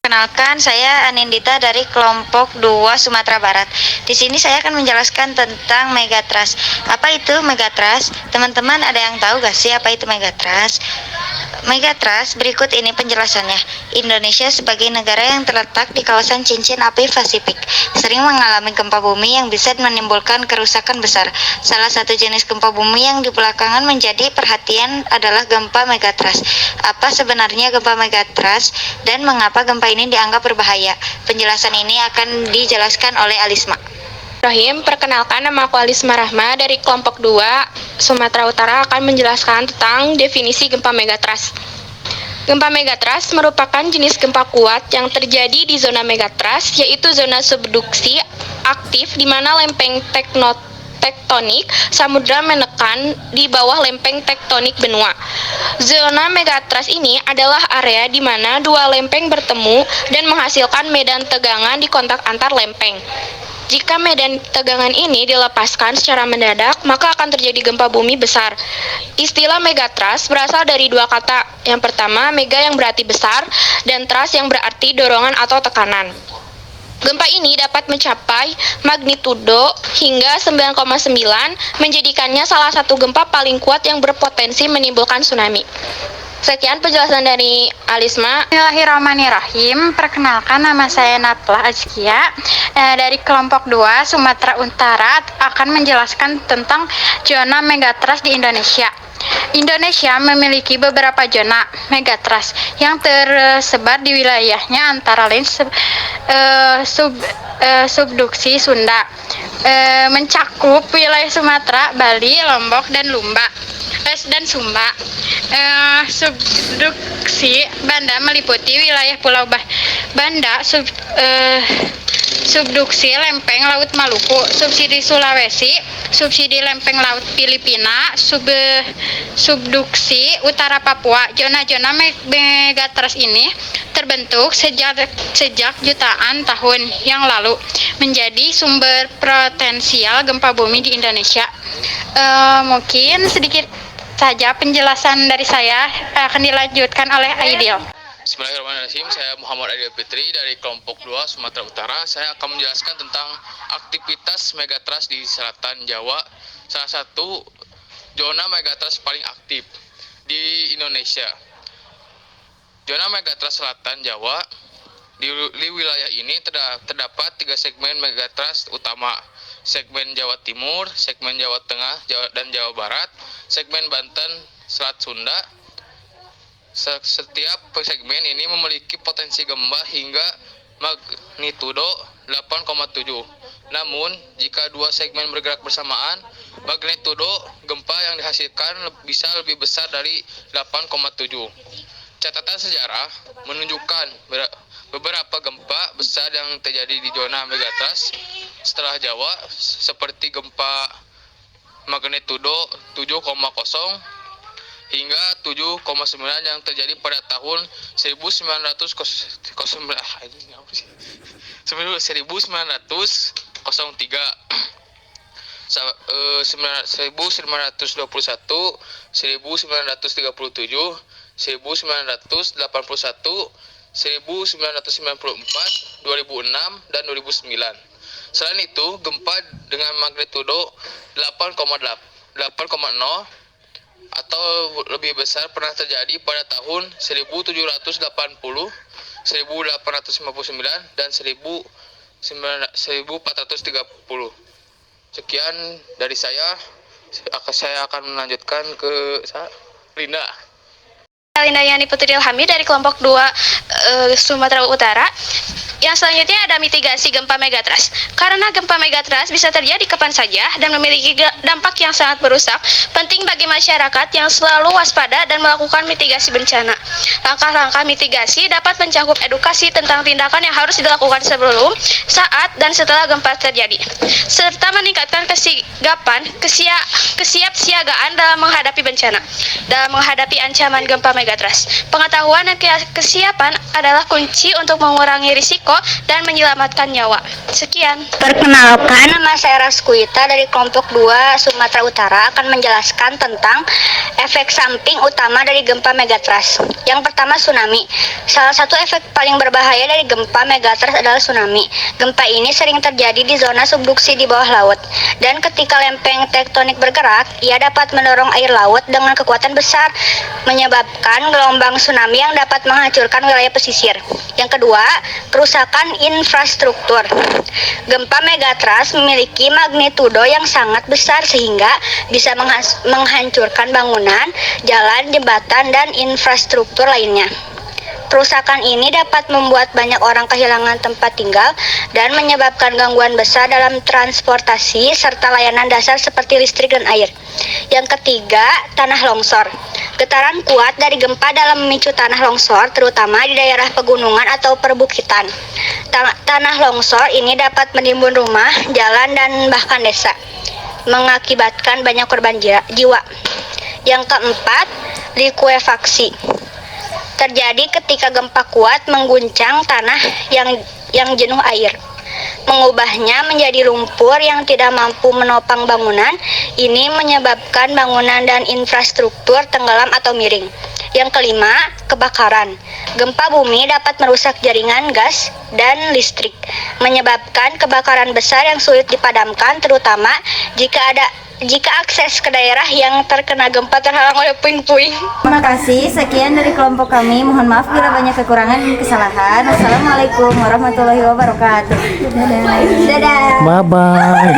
perkenalkan saya Anindita dari kelompok 2 Sumatera Barat. Di sini saya akan menjelaskan tentang Megatrust. Apa itu Megatrust? Teman-teman ada yang tahu gak sih apa itu Megatrust? Megatrust berikut ini penjelasannya. Indonesia sebagai negara yang terletak di kawasan cincin api Pasifik sering mengalami gempa bumi yang bisa menimbulkan kerusakan besar. Salah satu jenis gempa bumi yang di belakangan menjadi perhatian adalah gempa Megatrust. Apa sebenarnya gempa Megatrust dan mengapa gempa ini dianggap berbahaya? Penjelasan ini akan dijelaskan oleh Alisma. Perkenalkan, nama aku Alisma Rahma dari kelompok 2 Sumatera Utara akan menjelaskan tentang definisi gempa Megatrust. Gempa Megatrust merupakan jenis gempa kuat yang terjadi di zona Megatrust, yaitu zona subduksi aktif di mana lempeng tektonik samudra menekan di bawah lempeng tektonik benua. Zona Megatrust ini adalah area di mana dua lempeng bertemu dan menghasilkan medan tegangan di kontak antar lempeng. Jika medan tegangan ini dilepaskan secara mendadak, maka akan terjadi gempa bumi besar. Istilah Megatrust berasal dari dua kata. Yang pertama, mega yang berarti besar, dan trust yang berarti dorongan atau tekanan. Gempa ini dapat mencapai magnitudo hingga 9,9, menjadikannya salah satu gempa paling kuat yang berpotensi menimbulkan tsunami. Sekian penjelasan dari Alisma. Bismillahirrahmanirrahim. Perkenalkan, nama saya Natlah Azkia dari kelompok 2 Sumatera Utara akan menjelaskan tentang zona Megatrust di Indonesia. Indonesia memiliki beberapa zona Megatrust yang tersebar di wilayahnya, antara lain subduksi Sunda, mencakup wilayah Sumatera, Bali, Lombok, dan Sumba. Subduksi Banda meliputi wilayah Pulau Banda, subduksi lempeng Laut Maluku, subsidi Sulawesi, subsidi lempeng Laut Filipina, subduksi utara Papua. Zona-zona Megatrust ini terbentuk sejak jutaan tahun yang lalu, menjadi sumber potensial gempa bumi di Indonesia. Mungkin sedikit saja penjelasan dari saya, akan dilanjutkan oleh Aidil. Bismillahirrahmanirrahim. Saya Muhammad Aidil Fitri dari kelompok 2 Sumatera Utara. Saya akan menjelaskan tentang aktivitas Megatrust di selatan Jawa. Salah satu zona Megatrust paling aktif di Indonesia. Zona Megatrust selatan Jawa, di wilayah ini terdapat 3 segmen Megatrust utama: segmen Jawa Timur, segmen Jawa Tengah, dan Jawa Barat, segmen Banten, Selat Sunda. Setiap segmen ini memiliki potensi gempa hingga magnitudo 8,7. Namun, jika dua segmen bergerak bersamaan, magnitudo gempa yang dihasilkan bisa lebih besar dari 8,7. Catatan sejarah menunjukkan beberapa gempa besar yang terjadi di zona Megatrust setelah Jawa, seperti gempa magnitudo 7,0 hingga 7,9 yang terjadi pada tahun 1903, 1921, 1937, 1981, 1994, 2006, dan 2009. Selain itu, gempa dengan magnitudo 8,0 atau lebih besar pernah terjadi pada tahun 1780, 1859, dan 1430. Sekian dari saya akan melanjutkan ke Linda. Linda Yani Putri Ilhami dari kelompok 2 Sumatera Utara. Yang selanjutnya ada mitigasi gempa Megatrust. Karena gempa Megatrust bisa terjadi kapan saja dan memiliki dampak yang sangat merusak, penting bagi masyarakat yang selalu waspada dan melakukan mitigasi bencana. Langkah-langkah mitigasi dapat mencakup edukasi tentang tindakan yang harus dilakukan sebelum, saat, dan setelah gempa terjadi, serta meningkatkan kesiapsiagaan dalam menghadapi bencana. Dalam menghadapi ancaman gempa Megatrust, pengetahuan dan kesiapan adalah kunci untuk mengurangi risiko resiko dan menyelamatkan nyawa. Sekian. Perkenalkan, nama saya Raskuita dari kelompok 2 Sumatera Utara akan menjelaskan tentang efek samping utama dari gempa megatrust. Yang pertama, tsunami. Salah satu efek paling berbahaya dari gempa megatrust adalah tsunami. Gempa ini sering terjadi di zona subduksi di bawah laut, dan ketika lempeng tektonik bergerak, ia dapat mendorong air laut dengan kekuatan besar, menyebabkan gelombang tsunami yang dapat menghancurkan wilayah pesisir. Yang kedua, kerusakan infrastruktur. Gempa megatrust memiliki magnitudo yang sangat besar sehingga bisa menghancurkan bangunan, jalan, jembatan, dan infrastruktur lainnya. Kerusakan ini dapat membuat banyak orang kehilangan tempat tinggal dan menyebabkan gangguan besar dalam transportasi serta layanan dasar seperti listrik dan air. Yang ketiga, tanah longsor. Getaran kuat dari gempa dalam memicu tanah longsor, terutama di daerah pegunungan atau perbukitan. Tanah longsor ini dapat menimbun rumah, jalan, dan bahkan desa, mengakibatkan banyak korban jiwa. Yang keempat, likuefaksi. Terjadi ketika gempa kuat mengguncang tanah yang jenuh air, mengubahnya menjadi lumpur yang tidak mampu menopang bangunan. Ini menyebabkan bangunan dan infrastruktur tenggelam atau miring. Yang kelima, kebakaran. Gempa bumi dapat merusak jaringan gas dan listrik, menyebabkan kebakaran besar yang sulit dipadamkan, terutama jika akses ke daerah yang terkena gempa terhalang oleh puing-puing. Terima kasih. Sekian dari kelompok kami. Mohon maaf bila banyak kekurangan dan kesalahan. Assalamualaikum warahmatullahi wabarakatuh. Dadah. Bye bye.